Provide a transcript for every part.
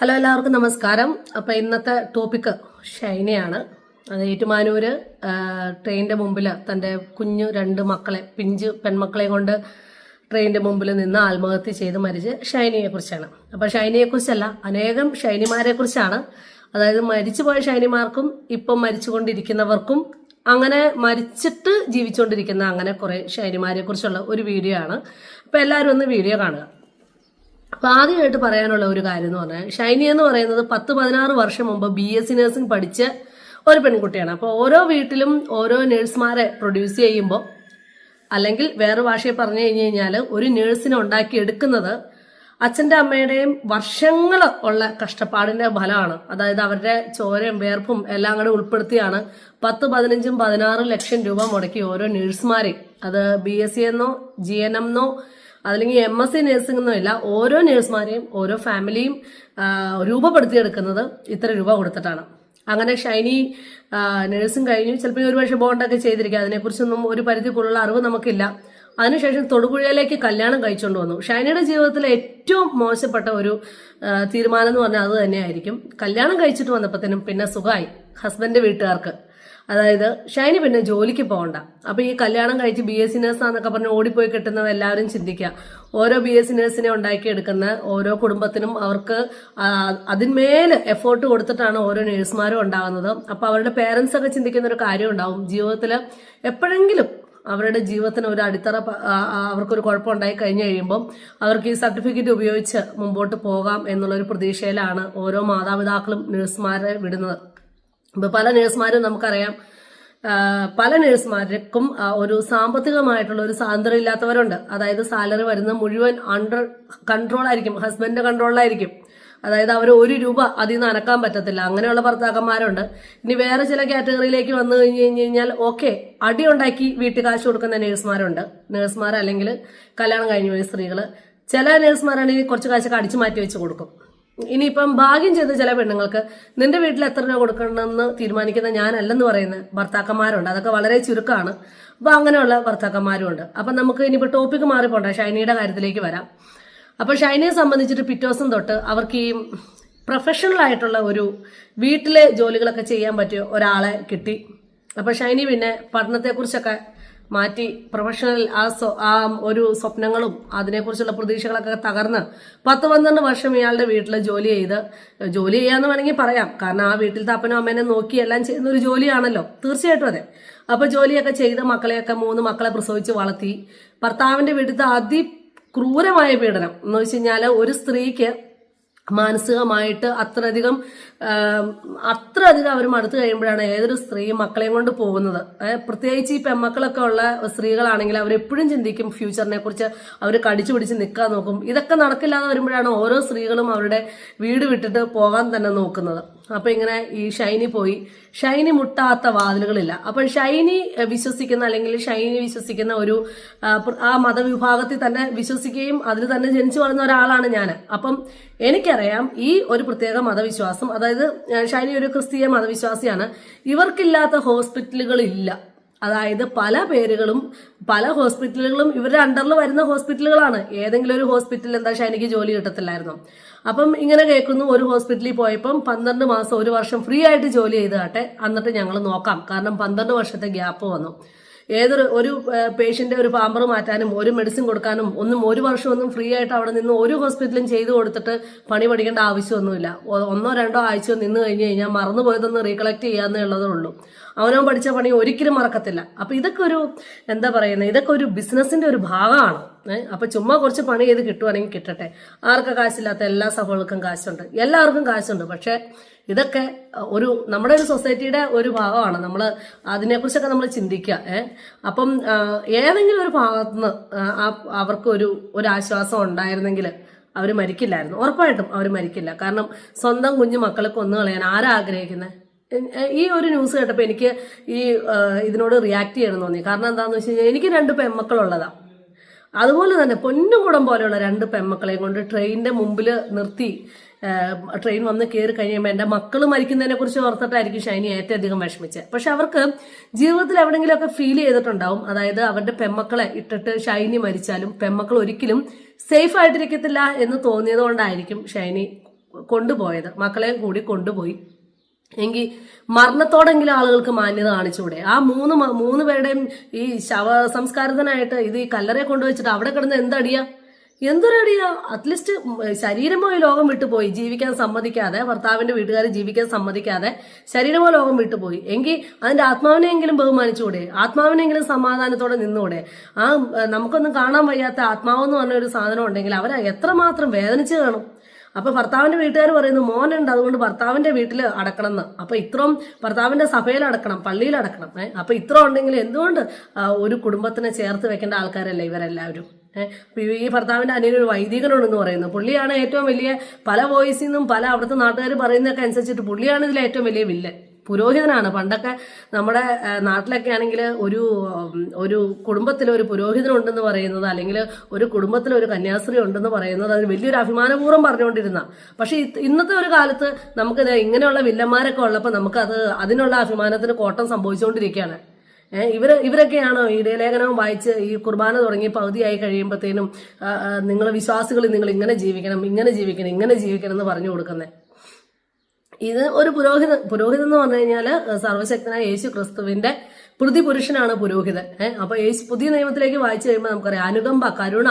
Hello, എല്ലാവർക്കും നമസ്കാരം. അപ്പോൾ ഇന്നത്തെ ടോപ്പിക്ക് ഷൈനിയാണ്. അത് ഏറ്റുമാനൂര് ട്രെയിനിന്റെ മുമ്പിൽ തൻ്റെ കുഞ്ഞു രണ്ട് മക്കളെ, പിഞ്ചു പെൺമക്കളെ കൊണ്ട് ട്രെയിനിന്റെ മുമ്പിൽ നിന്ന് ആത്മഹത്യ ചെയ്ത് മരിച്ച് ഷൈനിയെ കുറിച്ചാണ്. അപ്പോൾ ഷൈനിയെ കുറിച്ചല്ല, അനേകം ഷൈനിമാരെ കുറിച്ചാണ്. അതായത് മരിച്ചുപോയ ഷൈനിമാർക്കും ഇപ്പം മരിച്ചുകൊണ്ടിരിക്കുന്നവർക്കും അങ്ങനെ മരിച്ചിട്ട് ജീവിച്ചുകൊണ്ടിരിക്കുന്ന അങ്ങനെ കുറെ ഷൈനിമാരെ കുറിച്ചുള്ള ഒരു വീഡിയോ ആണ്. അപ്പോൾ എല്ലാവരും ഒന്ന് വീഡിയോ കാണുക. അപ്പൊ ആദ്യമായിട്ട് പറയാനുള്ള ഒരു കാര്യം എന്ന് പറഞ്ഞാൽ, ഷൈനി എന്ന് പറയുന്നത് 10-16 വർഷം മുമ്പ് BSc നഴ്സിംഗ് പഠിച്ച ഒരു പെൺകുട്ടിയാണ്. അപ്പോൾ ഓരോ വീട്ടിലും ഓരോ നഴ്സുമാരെ പ്രൊഡ്യൂസ് ചെയ്യുമ്പോൾ, അല്ലെങ്കിൽ വേറെ ഭാഷയെ പറഞ്ഞു കഴിഞ്ഞാൽ ഒരു നഴ്സിനെ ഉണ്ടാക്കി എടുക്കുന്നത് അച്ഛൻ്റെ അമ്മയുടെയും വർഷങ്ങൾ ഉള്ള കഷ്ടപ്പാടിന്റെ ഫലമാണ്. അതായത് അവരുടെ ചോരയും വേർപ്പും എല്ലാം കൂടെ ഉൾപ്പെടുത്തിയാണ് 10-15-16 ലക്ഷം രൂപ മുടക്കി ഓരോ നഴ്സുമാരെയും, അത് BSc എന്നോ GNM എന്നോ അതല്ലെങ്കിൽ MSc നഴ്സിംഗ് ഒന്നും ഇല്ല, ഓരോ നഴ്സുമാരെയും ഓരോ ഫാമിലിയും രൂപപ്പെടുത്തിയെടുക്കുന്നത് ഇത്ര രൂപ കൊടുത്തിട്ടാണ്. അങ്ങനെ ഷൈനി നഴ്സിംഗ് കഴിഞ്ഞു, ചിലപ്പോൾ ഒരു പക്ഷേ ബോണ്ടൊക്കെ ചെയ്തിരിക്കുക, അതിനെക്കുറിച്ചൊന്നും ഒരു പരിധിക്കുള്ള അറിവ് നമുക്കില്ല. അതിനുശേഷം തൊടുപുഴയിലേക്ക് കല്യാണം കഴിച്ചുകൊണ്ട് വന്നു. ഷൈനിയുടെ ജീവിതത്തിലെ ഏറ്റവും മോശപ്പെട്ട ഒരു തീരുമാനം എന്ന് പറഞ്ഞാൽ അത് തന്നെയായിരിക്കും. കല്യാണം കഴിച്ചിട്ട് വന്നപ്പോഴത്തേനും പിന്നെ സുഖമായി ഹസ്ബൻഡ് വീട്ടുകാർക്ക്. അതായത് ഷൈനി പിന്നെ ജോലിക്ക് പോകണ്ട. അപ്പൊ ഈ കല്യാണം കഴിച്ച് BSc നഴ്സാന്നൊക്കെ പറഞ്ഞ് ഓടിപ്പോയി കിട്ടുന്നവ എല്ലാവരും ചിന്തിക്കുക, ഓരോ BSc നഴ്സിനെ ഉണ്ടാക്കിയെടുക്കുന്ന ഓരോ കുടുംബത്തിനും അവർക്ക് അതിന്മേൽ എഫേർട്ട് കൊടുത്തിട്ടാണ് ഓരോ നഴ്സുമാരും ഉണ്ടാകുന്നത്. അപ്പൊ അവരുടെ പേരൻസ് ഒക്കെ ചിന്തിക്കുന്ന ഒരു കാര്യം ഉണ്ടാവും, ജീവിതത്തിൽ എപ്പോഴെങ്കിലും അവരുടെ ജീവിതത്തിന് ഒരു അടിത്തറ അവർക്കൊരു കുഴപ്പമുണ്ടായി കഴിഞ്ഞു കഴിയുമ്പോൾ അവർക്ക് ഈ സർട്ടിഫിക്കറ്റ് ഉപയോഗിച്ച് മുമ്പോട്ട് പോകാം എന്നുള്ളൊരു പ്രതീക്ഷയിലാണ് ഓരോ മാതാപിതാക്കളും നഴ്സുമാരെ വിടുന്നത്. ഇപ്പൊ പല നഴ്സുമാരും നമുക്കറിയാം, പല നഴ്സുമാർക്കും ഒരു സാമ്പത്തികമായിട്ടുള്ള ഒരു സ്വാതന്ത്ര്യം ഇല്ലാത്തവരുണ്ട്. അതായത് സാലറി വരുന്ന മുഴുവൻ അണ്ടർ കൺട്രോൾ ആയിരിക്കും, ഹസ്ബൻഡിന്റെ കൺട്രോളിലായിരിക്കും. അതായത് അവർ 1 രൂപ അതിൽ നിന്ന് അനക്കാൻ പറ്റത്തില്ല. അങ്ങനെയുള്ള ഭർത്താക്കന്മാരുണ്ട്. ഇനി വേറെ ചില കാറ്റഗറിയിലേക്ക് വന്നു കഴിഞ്ഞാൽ ഓക്കെ, അടി ഉണ്ടാക്കി വീട്ടിൽ കാശ് കൊടുക്കുന്ന നഴ്സുമാരുണ്ട്. നഴ്സുമാർ അല്ലെങ്കിൽ കല്യാണം കഴിഞ്ഞു പോയ സ്ത്രീകൾ. ചില നഴ്സുമാരാണെങ്കിൽ കുറച്ച് കാശൊക്കെ അടിച്ചു മാറ്റി വെച്ച് കൊടുക്കും. ഇനിയിപ്പം ഭാഗ്യം ചെയ്ത ചില പെണ്ണുങ്ങൾക്ക് നിന്റെ വീട്ടിൽ എത്ര രൂപ കൊടുക്കണമെന്ന് തീരുമാനിക്കുന്ന ഞാനല്ലെന്ന് പറയുന്ന ഭർത്താക്കന്മാരുണ്ട്. അതൊക്കെ വളരെ ചുരുക്കമാണ്. അപ്പൊ അങ്ങനെയുള്ള ഭർത്താക്കന്മാരും ഉണ്ട്. അപ്പൊ നമുക്ക് ഇനിയിപ്പോ ടോപ്പിക്ക് മാറിപ്പോണ്ട, ഷൈനിയുടെ കാര്യത്തിലേക്ക് വരാം. അപ്പൊ ഷൈനിയെ സംബന്ധിച്ചിട്ട് പിറ്റേ ദിവസം തൊട്ട് അവർക്ക് ഈ പ്രൊഫഷണൽ ആയിട്ടുള്ള ഒരു വീട്ടിലെ ജോലികളൊക്കെ ചെയ്യാൻ പറ്റിയ ഒരാളെ കിട്ടി. അപ്പൊ ഷൈനി പിന്നെ പഠനത്തെക്കുറിച്ചൊക്കെ മാറ്റി പ്രൊഫഷണൽ ആ ഒരു സ്വപ്നങ്ങളും അതിനെക്കുറിച്ചുള്ള പ്രതീക്ഷകളൊക്കെ തകർന്ന് 10-12 വർഷം ഇയാളുടെ വീട്ടിൽ ജോലി ചെയ്യാന്ന് വേണമെങ്കിൽ പറയാം. കാരണം ആ വീട്ടിലത്തെ അപ്പനും അമ്മേനെ നോക്കി എല്ലാം ചെയ്യുന്ന ഒരു ജോലിയാണല്ലോ, തീർച്ചയായിട്ടും അതെ. അപ്പൊ ജോലിയൊക്കെ ചെയ്ത് മക്കളെയൊക്കെ 3 മക്കളെ പ്രസവിച്ച് വളർത്തി. ഭർത്താവിന്റെ വീട്ടിലത്തെ അതിക്രൂരമായ പീഡനം എന്ന് വെച്ച് കഴിഞ്ഞാൽ ഒരു സ്ത്രീക്ക് മാനസികമായിട്ട് അത്രയധികം അവർ മടുത്തു കഴിയുമ്പോഴാണ് ഏതൊരു സ്ത്രീയും മക്കളെയും കൊണ്ട് പോകുന്നത്. പ്രത്യേകിച്ച് ഈ പെൺമക്കളൊക്കെ ഉള്ള സ്ത്രീകളാണെങ്കിൽ അവരെപ്പോഴും ചിന്തിക്കും ഫ്യൂച്ചറിനെ കുറിച്ച്, അവർ കടിച്ചു പിടിച്ച് നിൽക്കാൻ നോക്കും. ഇതൊക്കെ നടക്കില്ലാതെ വരുമ്പോഴാണ് ഓരോ സ്ത്രീകളും അവരുടെ വീട് വിട്ടിട്ട് പോകാൻ തന്നെ നോക്കുന്നത്. അപ്പൊ ഇങ്ങനെ ഈ ഷൈനി മുട്ടാത്ത വാതിലുകളില്ല. അപ്പൊ ഷൈനി വിശ്വസിക്കുന്ന അല്ലെങ്കിൽ ഷൈനി വിശ്വസിക്കുന്ന ഒരു ആ മതവിഭാഗത്തിൽ തന്നെ വിശ്വസിക്കുകയും അതിൽ തന്നെ ജനിച്ചു വളർന്ന ഒരാളാണ് ഞാൻ. അപ്പം എനിക്കറിയാം ഈ ഒരു പ്രത്യേക മതവിശ്വാസം, അതായത് ഷൈനി ഒരു ക്രിസ്തീയ മതവിശ്വാസിയാണ്. ഇവർക്കില്ലാത്ത ഹോസ്പിറ്റലുകളില്ല. അതായത് പല ഹോസ്പിറ്റലുകളും ഇവരുടെ അണ്ടറിൽ വരുന്ന ഹോസ്പിറ്റലുകളാണ്. ഏതെങ്കിലും ഒരു ഹോസ്പിറ്റലിൽ എന്താ ഷൈനിക്ക് ജോലി കിട്ടത്തില്ലായിരുന്നു? അപ്പം ഇങ്ങനെ കേൾക്കുന്നു, ഒരു ഹോസ്പിറ്റലിൽ പോയപ്പം 12 മാസം 1 വർഷം ഫ്രീ ആയിട്ട് ജോലി ചെയ്താട്ടെ, എന്നിട്ട് ഞങ്ങൾ നോക്കാം. കാരണം 12 വർഷത്തെ ഗ്യാപ്പ് വന്നു. ഒരു പേഷ്യന്റ് ഒരു പാമ്പർ മാറ്റാനും ഒരു മെഡിസിൻ കൊടുക്കാനും 1 വർഷം ഫ്രീ ആയിട്ട് അവിടെ നിന്ന് ഒരു ഹോസ്പിറ്റലും ചെയ്തു കൊടുത്തിട്ട് പണി പഠിക്കേണ്ട ആവശ്യമൊന്നുമില്ല. 1-2 ആഴ്ച നിന്ന് കഴിഞ്ഞ് കഴിഞ്ഞാൽ മറന്നുപോയതൊന്ന് റീകളക്ട് ചെയ്യാന്നേ ഉള്ളതേ ഉള്ളൂ. അവനവൻ പഠിച്ച പണി ഒരിക്കലും മറക്കത്തില്ല. അപ്പൊ ഇതൊക്കെ ഇതൊക്കെ ഒരു ബിസിനസിന്റെ ഒരു ഭാഗമാണ്. അപ്പൊ ചുമ്മാ കുറച്ച് പണി ചെയ്ത് കിട്ടുവാണെങ്കിൽ കിട്ടട്ടെ. ആർക്കും കാശില്ലാത്ത എല്ലാ സഭകൾക്കും കാശുണ്ട്, എല്ലാവർക്കും കാശുണ്ട്. പക്ഷെ ഇതൊക്കെ നമ്മുടെ ഒരു സൊസൈറ്റിയുടെ ഒരു ഭാഗമാണ്. നമ്മൾ അതിനെക്കുറിച്ചൊക്കെ നമ്മൾ ചിന്തിക്കുക. അപ്പം ഏതെങ്കിലും ഒരു ഭാഗത്തുനിന്ന് അവർക്ക് ഒരു ആശ്വാസം ഉണ്ടായിരുന്നെങ്കിൽ അവർ മരിക്കില്ലായിരുന്നു. ഉറപ്പായിട്ടും അവർ മരിക്കില്ല. കാരണം സ്വന്തം കുഞ്ഞു മക്കളെ കൊന്നു കളയാൻ ആരാ ആഗ്രഹിക്കുന്നത്? ഈ ഒരു ന്യൂസ് കേട്ടപ്പോൾ എനിക്ക് ഇതിനോട് റിയാക്ട് ചെയ്യണം തോന്നി. കാരണം എന്താണെന്ന് വെച്ച് കഴിഞ്ഞാൽ എനിക്ക് 2 പെൺമക്കളുള്ളതാ. അതുപോലെ തന്നെ പൊന്നുകുടം പോലെയുള്ള 2 പെൺമക്കളെയും കൊണ്ട് ട്രെയിനിന്റെ മുമ്പിൽ നിർത്തി ട്രെയിൻ വന്ന് കയറി കഴിയുമ്പോൾ എൻ്റെ മക്കൾ മരിക്കുന്നതിനെ കുറിച്ച് ഓർത്തിട്ടായിരിക്കും ഷൈനി ഏറ്റവും അധികം വിഷമിച്ചത്. പക്ഷെ അവർക്ക് ജീവിതത്തിൽ എവിടെയെങ്കിലുമൊക്കെ ഫീൽ ചെയ്തിട്ടുണ്ടാവും. അതായത് അവരുടെ പെൺമക്കളെ ഇട്ടിട്ട് ഷൈനി മരിച്ചാലും പെൺമക്കൾ ഒരിക്കലും സേഫ് ആയിട്ടിരിക്കത്തില്ല എന്ന് തോന്നിയത് കൊണ്ടായിരിക്കും ഷൈനി കൊണ്ടുപോയത്, മക്കളെയും കൂടി കൊണ്ടുപോയി എങ്കിൽ മരണത്തോടെങ്കിലും ആളുകൾക്ക് മാന്യത കാണിച്ചുകൂടെ? ആ മൂന്ന് പേരുടെയും ഈ ശവ സംസ്കാരത്തിനായിട്ട് ഇത് ഈ കല്ലറയെ കൊണ്ടുവച്ചിട്ട് അവിടെ കിടന്ന് എന്തടിയാ, എന്തൊരടിയാ? അറ്റ്ലീസ്റ്റ് ശരീരമോ ഈ ലോകം വിട്ടുപോയി, ജീവിക്കാൻ സമ്മതിക്കാതെ, ഭർത്താവിന്റെ വീട്ടുകാർ ജീവിക്കാൻ സമ്മതിക്കാതെ ശരീരമോ ലോകം വിട്ടുപോയി എങ്കിൽ അതിന്റെ ആത്മാവിനെയെങ്കിലും ബഹുമാനിച്ചുകൂടെ? ആത്മാവിനെങ്കിലും സമാധാനത്തോടെ നിന്നുകൂടെ? ആ നമുക്കൊന്നും കാണാൻ വയ്യാത്ത ആത്മാവെന്ന് പറഞ്ഞ ഒരു സാധനം ഉണ്ടെങ്കിൽ അവരെ എത്രമാത്രം വേദനിച്ച് കാണും. അപ്പൊ ഭർത്താവിന്റെ വീട്ടുകാർ പറയുന്നു മോനുണ്ട്, അതുകൊണ്ട് ഭർത്താവിന്റെ വീട്ടിൽ അടക്കണം എന്ന്. അപ്പൊ ഇത്രയും ഭർത്താവിന്റെ സഭയിൽ അടക്കണം, പള്ളിയിൽ അടക്കണം. അപ്പൊ ഇത്ര ഉണ്ടെങ്കിൽ എന്തുകൊണ്ട് ഒരു കുടുംബത്തിനെ ചേർത്ത് വെക്കേണ്ട ആൾക്കാരല്ലേ ഇവരെല്ലാവരും? ഈ ഭർത്താവിന്റെ അനിയനൊരു വൈദികനുണ്ടെന്ന് പറയുന്നു. പുള്ളിയാണ് ഏറ്റവും വലിയ, പല വോയിസിൽ നിന്നും പല അവിടുത്തെ നാട്ടുകാർ പറയുന്നതൊക്കെ അനുസരിച്ചിട്ട് പുള്ളിയാണ് ഇതിലെ ഏറ്റവും വലിയ വില്ലൻ. പുരോഹിതനാണ്. പണ്ടൊക്കെ നമ്മുടെ നാട്ടിലൊക്കെ ആണെങ്കിൽ ഒരു കുടുംബത്തിൽ ഒരു പുരോഹിതനുണ്ടെന്ന് പറയുന്നത്, അല്ലെങ്കിൽ ഒരു കുടുംബത്തിൽ ഒരു കന്യാസ്ത്രീ ഉണ്ടെന്ന് പറയുന്നത് അത് വലിയൊരു അഭിമാനപൂർവ്വം പറഞ്ഞുകൊണ്ടിരുന്ന. പക്ഷെ ഇന്നത്തെ ഒരു കാലത്ത് നമുക്കിത് ഇങ്ങനെയുള്ള വില്ലന്മാരൊക്കെ ഉള്ളപ്പോൾ നമുക്കത് അതിനുള്ള അഭിമാനത്തിന് കോട്ടം സംഭവിച്ചുകൊണ്ടിരിക്കുകയാണ്. ഇവരൊക്കെയാണോ ഈ ഇടയലേഖനം വായിച്ച് ഈ കുർബാന തുടങ്ങി പകുതിയായി കഴിയുമ്പോഴത്തേനും നിങ്ങൾ വിശ്വാസികൾ നിങ്ങൾ ഇങ്ങനെ ജീവിക്കണം എന്ന് പറഞ്ഞു കൊടുക്കുന്നത്? ഇത് ഒരു പുരോഹിതൻ എന്ന് പറഞ്ഞു കഴിഞ്ഞാല് സർവശക്തനായ യേശു ക്രിസ്തുവിന്റെ പ്രതിപുരുഷനാണ് പുരോഹിതൻ. അപ്പൊ പുതിയ നിയമത്തിലേക്ക് വായിച്ചു കഴിയുമ്പോൾ നമുക്കറിയാം അനുകമ്പ, കരുണ,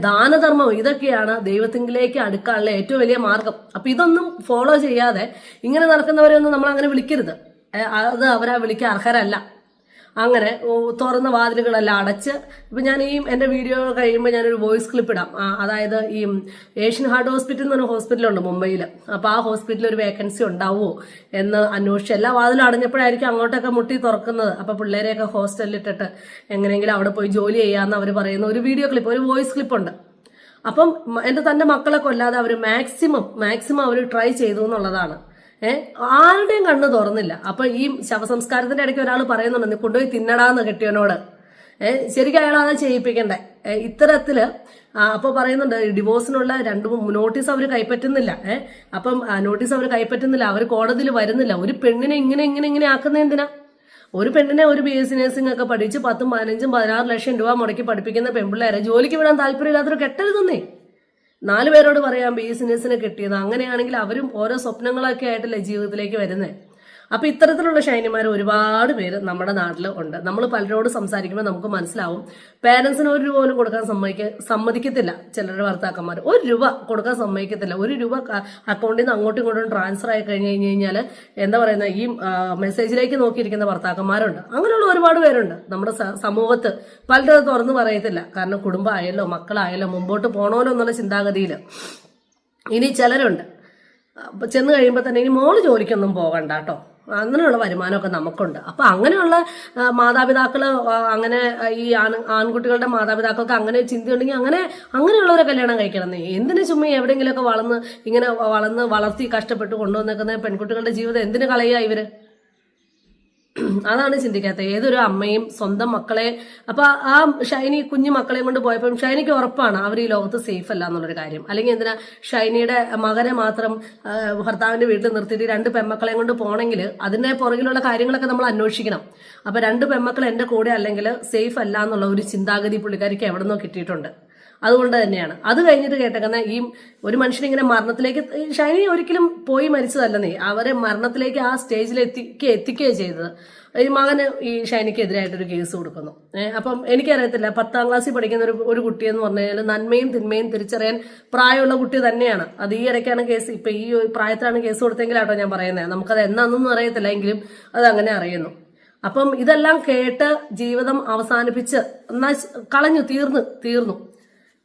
ദാനധർമ്മം ഇതൊക്കെയാണ് ദൈവത്തിങ്കിലേക്ക് അടുക്കാനുള്ള ഏറ്റവും വലിയ മാർഗം. അപ്പൊ ഇതൊന്നും ഫോളോ ചെയ്യാതെ ഇങ്ങനെ നടക്കുന്നവരെയൊന്നും നമ്മൾ അങ്ങനെ വിളിക്കരുത്. അത് അവരെ വിളിക്കാൻ അർഹരല്ല. അങ്ങനെ തുറന്ന വാതിലുകളെല്ലാം അടച്ച്, ഇപ്പൊ ഞാൻ എന്റെ വീഡിയോ കഴിയുമ്പോൾ ഞാനൊരു വോയിസ് ക്ലിപ്പ് ഇടാം. അതായത് ഈ ഏഷ്യൻ ഹാർട്ട് ഹോസ്പിറ്റൽ എന്ന് പറഞ്ഞ ഹോസ്പിറ്റലുണ്ട് മുംബൈയിൽ. അപ്പൊ ആ ഹോസ്പിറ്റലിൽ ഒരു വേക്കൻസി ഉണ്ടാവുമോ എന്ന് അന്വേഷിച്ച് എല്ലാ വാതിലും അടഞ്ഞപ്പോഴായിരിക്കും അങ്ങോട്ടൊക്കെ മുട്ടി തുറക്കുന്നത്. അപ്പൊ പിള്ളേരെയൊക്കെ ഹോസ്റ്റലിൽ ഇട്ടിട്ട് എങ്ങനെയെങ്കിലും അവിടെ പോയി ജോലി ചെയ്യാന്ന് അവർ പറയുന്ന ഒരു വീഡിയോ ക്ലിപ്പ്, ഒരു വോയിസ് ക്ലിപ്പ് ഉണ്ട്. അപ്പം തന്റെ മക്കളെ കൊല്ലാതെ അവർ മാക്സിമം അവർ ട്രൈ ചെയ്തു എന്നുള്ളതാണ്. ആരുടെയും കണ്ണ് തുറന്നില്ല. അപ്പൊ ഈ ശവസംസ്കാരത്തിന്റെ ഇടയ്ക്ക് ഒരാൾ പറയുന്നുണ്ട് നീ കൊണ്ടുപോയി തിന്നടാന്ന് കെട്ടിയവനോട്. ശരിക്കും അയാൾ അതാ ചെയ്യിപ്പിക്കണ്ടേ ഇത്തരത്തില്. അപ്പൊ പറയുന്നുണ്ട് ഡിവോഴ്സിനുള്ള 2 നോട്ടീസ് അവർ കൈപ്പറ്റുന്നില്ല. അപ്പം നോട്ടീസ് അവർ കൈപ്പറ്റുന്നില്ല, അവർ കോടതിയിൽ വരുന്നില്ല. ഒരു പെണ്ണിനെ ഇങ്ങനെ ആക്കുന്ന എന്തിനാ? ഒരു പെണ്ണിനെ ഒരു BSc നഴ്സിംഗ് ഒക്കെ പഠിച്ച് 10, 15, 16 ലക്ഷം രൂപ മുടക്കി പഠിപ്പിക്കുന്ന പെൺപിള്ളേരെ ജോലിക്ക് വിടാൻ താല്പര്യമില്ലാത്തൊരു കെട്ടരുതെന്നേ. 4 പേരോട് പറയാം BSc നഴ്സിനെ കിട്ടിയത്. അങ്ങനെയാണെങ്കിൽ അവരും ഓരോ സ്വപ്നങ്ങളൊക്കെ ആയിട്ടല്ലേ ജീവിതത്തിലേക്ക് വരുന്നത്. അപ്പൊ ഇത്തരത്തിലുള്ള ഷൈനിമാർ ഒരുപാട് പേര് നമ്മുടെ നാട്ടിൽ ഉണ്ട്. നമ്മൾ പലരോട് സംസാരിക്കുമ്പോൾ നമുക്ക് മനസ്സിലാവും പേരൻസിന് 1 രൂപ പോലും കൊടുക്കാൻ സമ്മതിക്കത്തില്ല. ചിലരുടെ ഭർത്താക്കന്മാർ 1 രൂപ കൊടുക്കാൻ സമ്മതിക്കത്തില്ല. 1 രൂപ അക്കൗണ്ടിൽ നിന്ന് അങ്ങോട്ടും ഇങ്ങോട്ടും ട്രാൻസ്ഫർ ആയി കഴിഞ്ഞാൽ എന്താ പറയുന്ന ഈ മെസ്സേജിലേക്ക് നോക്കിയിരിക്കുന്ന ഭർത്താക്കന്മാരുണ്ട്. അങ്ങനെയുള്ള ഒരുപാട് പേരുണ്ട് നമ്മുടെ സമൂഹത്ത്. പലരും തുറന്നു പറയത്തില്ല. കാരണം കുടുംബമായല്ലോ, മക്കളായല്ലോ, മുമ്പോട്ട് പോകണമല്ലോ എന്നുള്ള ചിന്താഗതിയിൽ. ഇനി ചിലരുണ്ട് ചെന്ന് കഴിയുമ്പോൾ തന്നെ ഇനി മോള് ജോലിക്കൊന്നും പോകണ്ട കേട്ടോ, അങ്ങനെയുള്ള വരുമാനമൊക്കെ നമുക്കുണ്ട്. അപ്പൊ അങ്ങനെയുള്ള മാതാപിതാക്കള്, അങ്ങനെ ഈ ആൺകുട്ടികളുടെ മാതാപിതാക്കൾക്ക് അങ്ങനെ ചിന്തയുണ്ടെങ്കിൽ അങ്ങനെയുള്ളവരെ കല്യാണം കഴിക്കണം. എന്തിനു ചുമ്മാ എവിടെയെങ്കിലുമൊക്കെ വളർത്തി കഷ്ടപ്പെട്ട് കൊണ്ടുവന്നേക്കുന്ന പെൺകുട്ടികളുടെ ജീവിതം എന്തിനു കളയുക ഇവര്? അതാണ് ചിന്തിക്കാത്തത്. ഏതൊരു അമ്മയും സ്വന്തം മക്കളെ, അപ്പൊ ആ ഷൈനി കുഞ്ഞു മക്കളെയും കൊണ്ട് പോയപ്പോൾ ഷൈനിക്ക് ഉറപ്പാണ് അവർ ഈ ലോകത്ത് സേഫ് അല്ല എന്നുള്ളൊരു കാര്യം. അല്ലെങ്കിൽ എന്തിനാ ഷൈനിയുടെ മകനെ മാത്രം ഭർത്താവിന്റെ വീട്ടിൽ നിർത്തിയിട്ട് 2 പെൺമക്കളെയും കൊണ്ട് പോകണമെങ്കിൽ അതിന്റെ പുറകിലുള്ള കാര്യങ്ങളൊക്കെ നമ്മൾ അന്വേഷിക്കണം. അപ്പൊ 2 പെൺമക്കൾ എന്റെ കൂടെ അല്ലെങ്കിൽ സേഫ് അല്ല എന്നുള്ള ഒരു ചിന്താഗതി പുള്ളിക്കാരിക്ക് എവിടെ നിന്നോ കിട്ടിയിട്ടുണ്ട്. അതുകൊണ്ട് തന്നെയാണ് അത് കഴിഞ്ഞിട്ട് കേട്ടേക്കുന്ന ഈ ഒരു മനുഷ്യനിങ്ങനെ മരണത്തിലേക്ക്, ഷൈനി ഒരിക്കലും പോയി മരിച്ചതല്ലെന്നേ, അവരെ മരണത്തിലേക്ക് ആ സ്റ്റേജിൽ എത്തിക്കുകയാണ് ചെയ്തത്. ഈ മകന് ഈ ഷൈനിക്കെതിരായിട്ടൊരു കേസ് കൊടുക്കുന്നു. അപ്പം എനിക്കറിയത്തില്ല, 10ാം ക്ലാസ്സിൽ പഠിക്കുന്ന ഒരു കുട്ടിയെന്ന് പറഞ്ഞു കഴിഞ്ഞാൽ നന്മയും തിന്മയും തിരിച്ചറിയാൻ പ്രായമുള്ള കുട്ടി തന്നെയാണ്. അത് ഈ ഇടയ്ക്കാണ് കേസ്, ഇപ്പൊ ഈ പ്രായത്തിലാണ് കേസ് കൊടുത്തെങ്കിലാട്ടോ ഞാൻ പറയുന്നത്. നമുക്കത് എന്നാന്നൊന്നും അറിയത്തില്ല, എങ്കിലും അത് അങ്ങനെ അറിയുന്നു. അപ്പം ഇതെല്ലാം കേട്ട് ജീവിതം അവസാനിപ്പിച്ച് കളഞ്ഞു, തീർന്നു.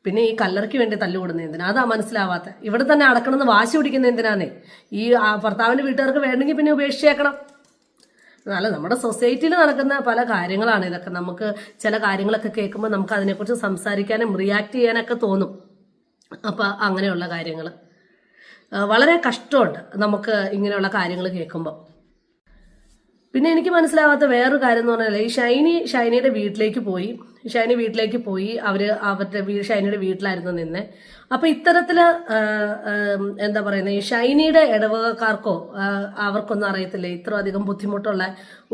പിന്നെ ഈ കല്ലറയ്ക്ക് വേണ്ടി തല്ലുകൂടുന്ന എന്തിനാ? അതാ മനസ്സിലാവാത്ത. ഇവിടെ തന്നെ അടക്കണമെന്ന് വാശി പിടിക്കുന്ന എന്തിനാന്നേ? ഈ ഭർത്താവിന്റെ വീട്ടുകാർക്ക് വേണമെങ്കിൽ പിന്നെ ഉപേക്ഷിച്ചേക്കണം. അല്ല, നമ്മുടെ സൊസൈറ്റിയിൽ നടക്കുന്ന പല കാര്യങ്ങളാണ് ഇതൊക്കെ. നമുക്ക് ചില കാര്യങ്ങളൊക്കെ കേൾക്കുമ്പോൾ നമുക്ക് അതിനെക്കുറിച്ച് സംസാരിക്കാനും റിയാക്ട് ചെയ്യാനൊക്കെ തോന്നും. അപ്പൊ അങ്ങനെയുള്ള കാര്യങ്ങൾ വളരെ കഷ്ടമുണ്ട് നമുക്ക് ഇങ്ങനെയുള്ള കാര്യങ്ങൾ കേൾക്കുമ്പോൾ. പിന്നെ എനിക്ക് മനസ്സിലാവാത്ത വേറൊരു കാര്യം എന്ന് പറഞ്ഞാൽ ഈ ഷൈനിയുടെ വീട്ടിലേക്ക് പോയി ഷൈനി വീട്ടിലേക്ക് പോയി. അവരുടെ ഷൈനിയുടെ വീട്ടിലായിരുന്നു നിന്നെ. അപ്പൊ ഇത്തരത്തില് എന്താ പറയുന്നത്, ഈ ഷൈനിയുടെ ഇടവകക്കാർക്കോ അവർക്കൊന്നും അറിയത്തില്ലേ ഇത്ര അധികം ബുദ്ധിമുട്ടുള്ള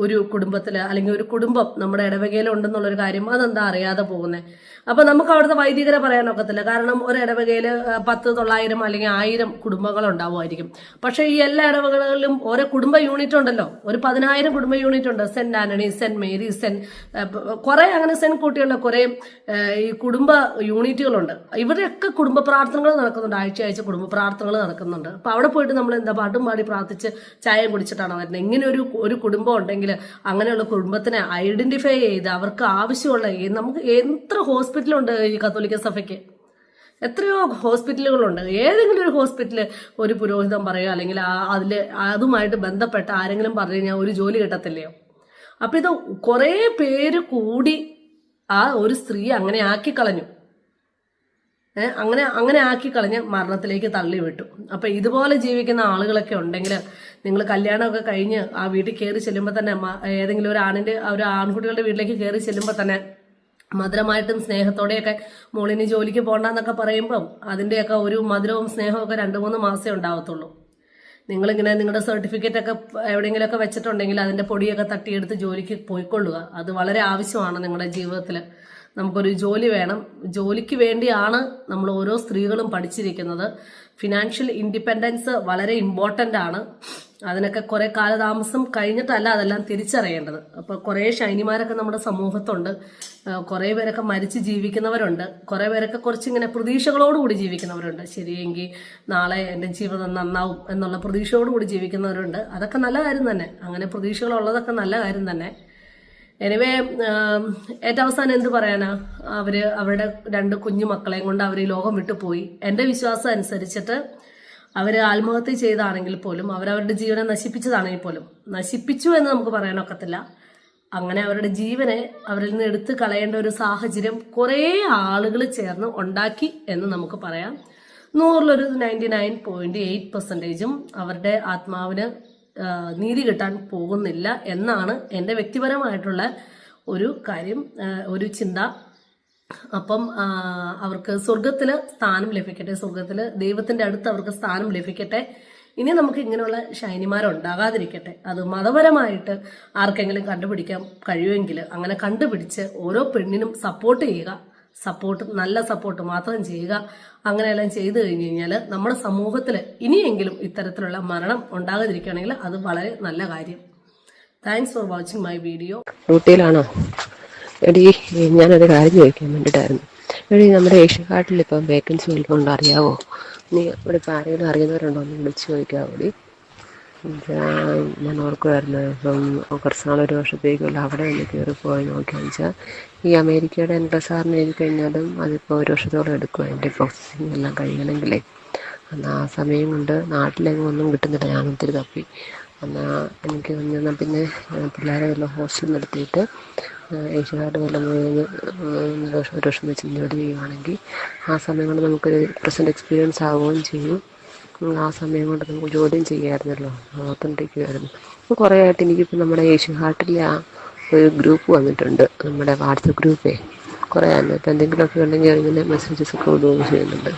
ഒരു കുടുംബത്തില് അല്ലെങ്കിൽ ഒരു കുടുംബം നമ്മുടെ ഇടവകയിൽ ഉണ്ടെന്നുള്ളൊരു കാര്യം അതെന്താ അറിയാതെ പോകുന്നത്? അപ്പൊ നമുക്ക് അവിടുത്തെ വൈദികരെ പറയാനൊക്കത്തില്ല. കാരണം ഒരു ഇടവകയില് 10, 900 അല്ലെങ്കിൽ 1000 കുടുംബങ്ങൾ ഉണ്ടാവുമായിരിക്കും. പക്ഷെ ഈ എല്ലാ ഇടവകകളിലും ഓരോ കുടുംബ യൂണിറ്റ് ഉണ്ടല്ലോ. ഒരു 10,000 കുടുംബ യൂണിറ്റ് ഉണ്ട്. സെന്റ് ആന്റണി, സെന്റ് മേരി, കുറെ അങ്ങനെ സെന്റ് കൂട്ടിയുള്ള കുറെ ഈ കുടുംബ യൂണിറ്റുകളുണ്ട്. ഇവരുടെയൊക്കെ കുടുംബ പ്രാർത്ഥനകൾ നടക്കുന്നുണ്ട്. ആഴ്ച കുടുംബ പ്രാർത്ഥനകൾ നടക്കുന്നുണ്ട്. അപ്പൊ അവിടെ പോയിട്ട് നമ്മൾ എന്താ പാട്ടും പാടി പ്രാർത്ഥിച്ച് ചായ കുടിച്ചിട്ടാണോ വരുന്നത്? ഇങ്ങനെ ഒരു കുടുംബം ഉണ്ടെങ്കിൽ അങ്ങനെയുള്ള കുടുംബത്തിനെ ഐഡന്റിഫൈ ചെയ്ത് അവർക്ക് ആവശ്യമുള്ള നമുക്ക് എത്ര ഹോസ്പിറ്റലുണ്ട് ഈ കത്തോലിക്ക സഭയ്ക്ക്, എത്രയോ ഹോസ്പിറ്റലുകളുണ്ട്. ഏതെങ്കിലും ഒരു ഹോസ്പിറ്റല് ഒരു പുരോഹിതം പറയുക അല്ലെങ്കിൽ അതുമായിട്ട് ബന്ധപ്പെട്ട ആരെങ്കിലും പറഞ്ഞു കഴിഞ്ഞാൽ ഒരു ജോലി കിട്ടത്തില്ലയോ? അപ്പൊ ഇത് കുറെ പേര് കൂടി ആ ഒരു സ്ത്രീ അങ്ങനെ ആക്കി കളഞ്ഞു. അങ്ങനെ ആക്കി കളഞ്ഞ് മരണത്തിലേക്ക് തള്ളി വിട്ടു. അപ്പൊ ഇതുപോലെ ജീവിക്കുന്ന ആളുകളൊക്കെ ഉണ്ടെങ്കിൽ നിങ്ങൾ കല്യാണമൊക്കെ കഴിഞ്ഞ് ആ വീട്ടിൽ കയറി ചെല്ലുമ്പോൾ തന്നെ ഏതെങ്കിലും ഒരു ആൺകുട്ടികളുടെ വീട്ടിലേക്ക് കയറി ചെല്ലുമ്പോൾ തന്നെ മധുരമായിട്ടും സ്നേഹത്തോടെയൊക്കെ മോളിനി ജോലിക്ക് പോകണ്ടെന്നൊക്കെ പറയുമ്പം അതിൻ്റെയൊക്കെ ഒരു മധുരവും സ്നേഹവും ഒക്കെ 2-3 മാസമേ ഉണ്ടാവത്തുള്ളൂ. നിങ്ങളിങ്ങനെ നിങ്ങളുടെ സർട്ടിഫിക്കറ്റ് ഒക്കെ എവിടെയെങ്കിലുമൊക്കെ വെച്ചിട്ടുണ്ടെങ്കിൽ അതിന്റെ പൊടിയൊക്കെ തട്ടിയെടുത്ത് ജോലിക്ക് പോയിക്കൊള്ളുക. അത് വളരെ ആവശ്യമാണ് നിങ്ങളുടെ ജീവിതത്തിൽ. നമുക്കൊരു ജോലി വേണം. ജോലിക്ക് വേണ്ടിയാണ് നമ്മൾ ഓരോ സ്ത്രീകളും പഠിച്ചിരിക്കുന്നത്. ഫിനാൻഷ്യൽ ഇൻഡിപെൻഡൻസ് വളരെ ഇമ്പോർട്ടൻ്റ് ആണ്. അതിനൊക്കെ കുറെ കാലതാമസം കഴിഞ്ഞിട്ടല്ല അതെല്ലാം തിരിച്ചറിയേണ്ടത്. അപ്പോൾ കുറേ ഷൈനിമാരൊക്കെ നമ്മുടെ സമൂഹത്തുണ്ട്. കുറേ പേരൊക്കെ മരിച്ച് ജീവിക്കുന്നവരുണ്ട്. കുറേ പേരൊക്കെ കുറച്ചിങ്ങനെ പ്രതീക്ഷകളോടുകൂടി ജീവിക്കുന്നവരുണ്ട്. ശരിയെങ്കിൽ നാളെ എൻ്റെ ജീവിതം നന്നാവും എന്നുള്ള പ്രതീക്ഷയോടുകൂടി ജീവിക്കുന്നവരുണ്ട്. അതൊക്കെ നല്ല കാര്യം തന്നെ. അങ്ങനെ പ്രതീക്ഷകളുള്ളതൊക്കെ നല്ല കാര്യം തന്നെ. എനിവേ ഏറ്റവും അവസാനം എന്ത് പറയാനാ, അവരുടെ 2 കുഞ്ഞു മക്കളെയും കൊണ്ട് അവർ ഈ ലോകം വിട്ടു പോയി. എൻ്റെ വിശ്വാസം അനുസരിച്ചിട്ട് അവർ ആത്മഹത്യ ചെയ്താണെങ്കിൽ പോലും അവരവരുടെ ജീവനെ നശിപ്പിച്ചതാണെങ്കിൽ പോലും, നശിപ്പിച്ചു എന്ന് നമുക്ക് പറയാനൊക്കത്തില്ല. അങ്ങനെ അവരുടെ ജീവനെ അവരിൽ നിന്ന് എടുത്തു കളയേണ്ട ഒരു സാഹചര്യം കുറേ ആളുകൾ ചേർന്ന് ഉണ്ടാക്കി എന്ന് നമുക്ക് പറയാം. 100-ൽ 99.8% അവരുടെ ആത്മാവിന് നീതി കിട്ടാൻ പോകുന്നില്ല എന്നാണ് എൻ്റെ വ്യക്തിപരമായിട്ടുള്ള ഒരു കാര്യം, ഒരു ചിന്ത. അപ്പം അവർക്ക് സ്വർഗത്തിൽ സ്ഥാനം ലഭിക്കട്ടെ, സ്വർഗത്തിൽ ദൈവത്തിൻ്റെ അടുത്ത് അവർക്ക് സ്ഥാനം ലഭിക്കട്ടെ. ഇനി നമുക്ക് ഇങ്ങനെയുള്ള ഷൈനിമാരുണ്ടാകാതിരിക്കട്ടെ. അത് മതപരമായിട്ട് ആർക്കെങ്കിലും കണ്ടുപിടിക്കാൻ കഴിയുമെങ്കിൽ അങ്ങനെ കണ്ടുപിടിച്ച് ഓരോ പെണ്ണിനും സപ്പോർട്ട് ചെയ്യുക. നല്ല സപ്പോർട്ട് മാത്രം ചെയ്യുക. അങ്ങനെയെല്ലാം ചെയ്തു കഴിഞ്ഞു കഴിഞ്ഞാൽ നമ്മുടെ സമൂഹത്തിൽ ഇനിയെങ്കിലും ഇത്തരത്തിലുള്ള മരണം ഉണ്ടാകാതിരിക്കുകയാണെങ്കിൽ അത് വളരെ നല്ല കാര്യം. Thanks for watching my video. ഊട്ടിയിലാണോ? എടി, ഞാനൊരു കാര്യം ചോദിക്കാൻ വേണ്ടിയിട്ടായിരുന്നു. എടി, നമ്മുടെ ഏഷ്യക്കാട്ടിൽ ഇപ്പം വേക്കൻസി വല്ലതും അറിയാവോ? നീ ഇവിടെ ഇപ്പം ആരെങ്കിലും അറിയുന്നവരുണ്ടോ എന്ന് വിളിച്ച് ചോദിക്കാവോ? ഞാൻ ഓർക്കുമായിരുന്നു ഇപ്പം കുറച്ച് നാളൊരു വർഷത്തേക്കുള്ള അവിടെ ഒന്ന് കയറിപ്പോയി നോക്കിയാന്ന് വെച്ചാൽ ഈ അമേരിക്കയുടെ NSRന് എഴുതി കഴിഞ്ഞാലും അതിപ്പോൾ 1 വർഷത്തോളം എടുക്കും അതിൻ്റെ പ്രോസസ്സിങ് എല്ലാം കഴിയണമെങ്കിലേ. എന്നാൽ ആ സമയം കൊണ്ട് നാട്ടിലെങ്ങും ഒന്നും കിട്ടുന്നില്ല. ഞാൻ ഒത്തിരി തപ്പി. എന്നാൽ എനിക്ക് എന്നാൽ പിന്നെ പിള്ളേരെ വല്ല ഹോസ്റ്റലിൽ നിർത്തിയിട്ട് ഏഷ്യക്കാട് വല്ല 1 വർഷം വെച്ച് ജോലി ചെയ്യുകയാണെങ്കിൽ ആ സമയം കൊണ്ട് നമുക്കൊരു പ്രസൻറ്റ് എക്സ്പീരിയൻസ് ആവുകയും ചെയ്യും. ആ സമയം കൊണ്ട് നമുക്ക് ജോലിയും ചെയ്യാമായിരുന്നല്ലോ, ഓർത്തുകൊണ്ടിരിക്കുമായിരുന്നു. ഇപ്പോൾ കുറേ ആയിട്ട് എനിക്കിപ്പോൾ നമ്മുടെ ഏഷ്യൻ ഹാർട്ടിലെ ആ ഒരു ഗ്രൂപ്പ് വന്നിട്ടുണ്ട്, നമ്മുടെ വാട്സപ്പ് ഗ്രൂപ്പേ. കുറേ ആണ്. ഇപ്പോൾ എന്തെങ്കിലുമൊക്കെ ഉണ്ടെങ്കിൽ ഇങ്ങനെ മെസ്സേജസ് ഒക്കെ ഇടുകയും ചെയ്യുന്നുണ്ട്.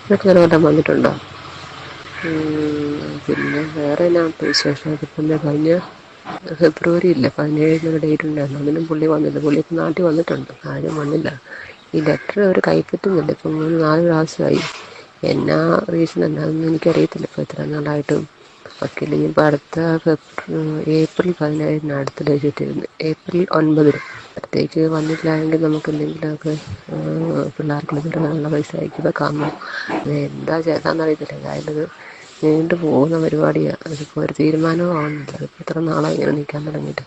ഇതൊക്കെ ഒരു വട്ടം വന്നിട്ടുണ്ടോ? പിന്നെ വേറെ എന്നാ വിശേഷം? ഇപ്പം കഴിഞ്ഞ ഫെബ്രുവരി 17 ഡേറ്റ് ഉണ്ടായിരുന്നു. അതിനും പുള്ളി വന്നില്ല. പുള്ളിക്ക് നാട്ടിൽ വന്നിട്ടുണ്ട്, ആരും വന്നില്ല. ഈ ലെറ്റർ അവർ കൈപ്പറ്റുന്നില്ല. ഇപ്പം 3-4 പ്രാവശ്യമായി. എന്നാ റീസൺ എന്താണെന്ന് എനിക്കറിയത്തില്ല. ഇപ്പോൾ ഇത്ര നാളായിട്ടും വക്കീൽ ഇനിയിപ്പോൾ അടുത്ത ഏപ്രിൽ 17 അടുത്ത ഡേറ്റ് ഇട്ടിരുന്നു. ഏപ്രിൽ 9 അടുത്തേക്ക് വന്നിട്ടില്ലെങ്കിൽ നമുക്ക് എന്തെങ്കിലുമൊക്കെ പിള്ളേർക്ക് ചെറുതാനുള്ള പൈസ അയക്കുക കാണും. എന്താ ചെയ്താന്നറിയത്തില്ല. എന്തായാലും ഇത് നീണ്ടു പോകുന്ന പരിപാടിയാണ്. അതിപ്പോൾ ഒരു തീരുമാനവും ആവുന്നില്ല. അതിപ്പോൾ ഇത്ര നാളായി ഇങ്ങനെ നിൽക്കാൻ തുടങ്ങിയിട്ട്.